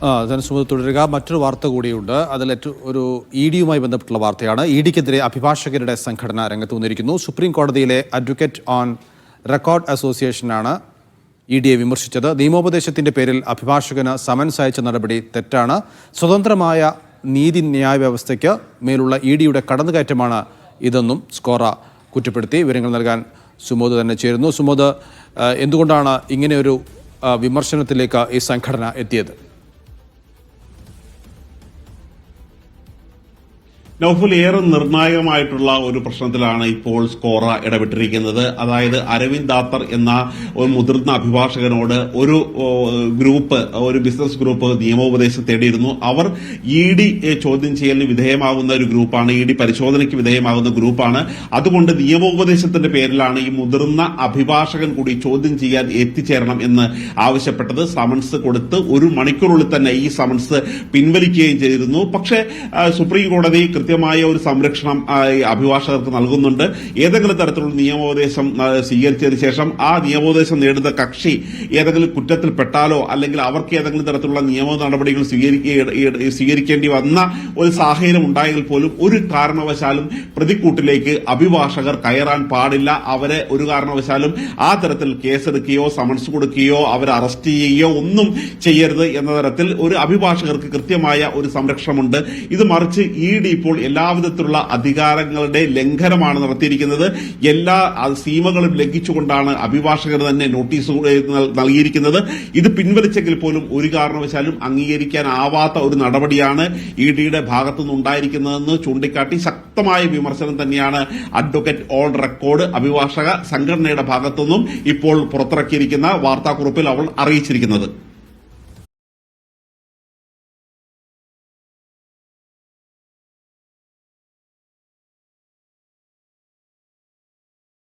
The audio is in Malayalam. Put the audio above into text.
ധനസുമത് തുടരുക. മറ്റൊരു വാർത്ത കൂടിയുണ്ട്. അതിൽ ഒരു ഇഡിയുമായി ബന്ധപ്പെട്ടുള്ള വാർത്തയാണ്. ഇഡിക്കെതിരെ അഭിഭാഷകരുടെ സംഘടന രംഗത്ത് വന്നിരിക്കുന്നു. സുപ്രീം കോടതിയിലെ അഡ്വക്കേറ്റ് ഓൺ റെക്കോർഡ് അസോസിയേഷനാണ് ഇഡിയെ വിമർശിച്ചത്. നിയമോപദേശത്തിന്റെ പേരിൽ അഭിഭാഷകന് സമൻസ് അയച്ച നടപടി തെറ്റാണ്. സ്വതന്ത്രമായ നീതിന്യായ വ്യവസ്ഥയ്ക്ക് മേലുള്ള ഇഡിയുടെ കടന്നുകയറ്റമാണ് ഇതെന്നും സ്കോറ കുറ്റപ്പെടുത്തി. വിവരങ്ങൾ നൽകാൻ സുമോദ് തന്നെ ചേരുന്നു. സുമോദ്, എന്തുകൊണ്ടാണ് ഇങ്ങനെയൊരു വിമർശനത്തിലേക്ക് ഈ സംഘടന എത്തിയത്? നൗഫൽ, ഏറെ നിർണായകമായിട്ടുള്ള ഒരു പ്രശ്നത്തിലാണ് ഇപ്പോൾ സ്കോറ ഇടപെട്ടിരിക്കുന്നത്. അതായത് അരവിന്ദ് ദാത്തർ എന്ന ഒരു മുതിർന്ന അഭിഭാഷകനോട് ഒരു ബിസിനസ് ഗ്രൂപ്പ് നിയമോപദേശം തേടിയിരുന്നു. അവർ ഇഡി ചോദ്യം ചെയ്യലിന് വിധേയമാകുന്ന ഒരു ഗ്രൂപ്പാണ്, ഇഡി പരിശോധനയ്ക്ക് വിധേയമാകുന്ന ഗ്രൂപ്പാണ്. അതുകൊണ്ട് നിയമോപദേശത്തിന്റെ പേരിലാണ് ഈ മുതിർന്ന അഭിഭാഷകൻ കൂടി ചോദ്യം ചെയ്യാൻ എത്തിച്ചേരണം എന്ന് ആവശ്യപ്പെട്ടത്. സമൻസ് കൊടുത്ത് 1 മണിക്കൂറിനുള്ളിൽ തന്നെ ഈ സമൻസ് പിൻവലിക്കുകയും ചെയ്തിരുന്നു. പക്ഷേ സുപ്രീം കോടതി കൃത്യമായ ഒരു സംരക്ഷണം അഭിഭാഷകർക്ക് നൽകുന്നുണ്ട്. ഏതെങ്കിലും തരത്തിലുള്ള നിയമോപദേശം സ്വീകരിച്ചതിന് ശേഷം ആ നിയമോപദേശം നേടുന്ന കക്ഷി ഏതെങ്കിലും കുറ്റത്തിൽപ്പെട്ടാലോ അല്ലെങ്കിൽ അവർക്ക് ഏതെങ്കിലും തരത്തിലുള്ള നിയമ നടപടികൾ സ്വീകരിക്കേണ്ടി വന്ന ഒരു സാഹചര്യം ഉണ്ടായെങ്കിൽ പോലും ഒരു കാരണവശാലും പ്രതിക്കൂട്ടിലേക്ക് അഭിഭാഷകർ കയറാൻ പാടില്ല. അവരെ ഒരു കാരണവശാലും ആ തരത്തിൽ കേസെടുക്കുകയോ സമൻസ് കൊടുക്കുകയോ അവരെ അറസ്റ്റ് ചെയ്യുകയോ ഒന്നും ചെയ്യരുത് എന്ന തരത്തിൽ ഒരു അഭിഭാഷകർക്ക് കൃത്യമായ ഒരു സംരക്ഷണമുണ്ട്. ഇത് മറിച്ച് ഇഡി ഇപ്പോൾ എല്ലാവിധത്തിലുള്ള അധികാരങ്ങളുടെ ലംഘനമാണ് നടത്തിയിരിക്കുന്നത്. എല്ലാ സീമകളും ലംഘിച്ചുകൊണ്ടാണ് അഭിഭാഷകർ തന്നെ നോട്ടീസ് നൽകിയിരിക്കുന്നത്. ഇത് പിൻവലിച്ചെങ്കിൽ പോലും ഒരു കാരണവശാലും അംഗീകരിക്കാനാവാത്ത ഒരു നടപടിയാണ് ഇഡിയുടെ ഭാഗത്തുനിന്നുണ്ടായിരിക്കുന്നതെന്ന് ചൂണ്ടിക്കാട്ടി ശക്തമായ വിമർശനം തന്നെയാണ് അഡ്വക്കേറ്റ് ഓൺ റെക്കോർഡ് അഭിഭാഷക സംഘടനയുടെ ഭാഗത്തുനിന്നും ഇപ്പോൾ പുറത്തിറക്കിയിരിക്കുന്ന വാർത്താക്കുറിപ്പിൽ അവൾ അറിയിച്ചിരിക്കുന്നത്.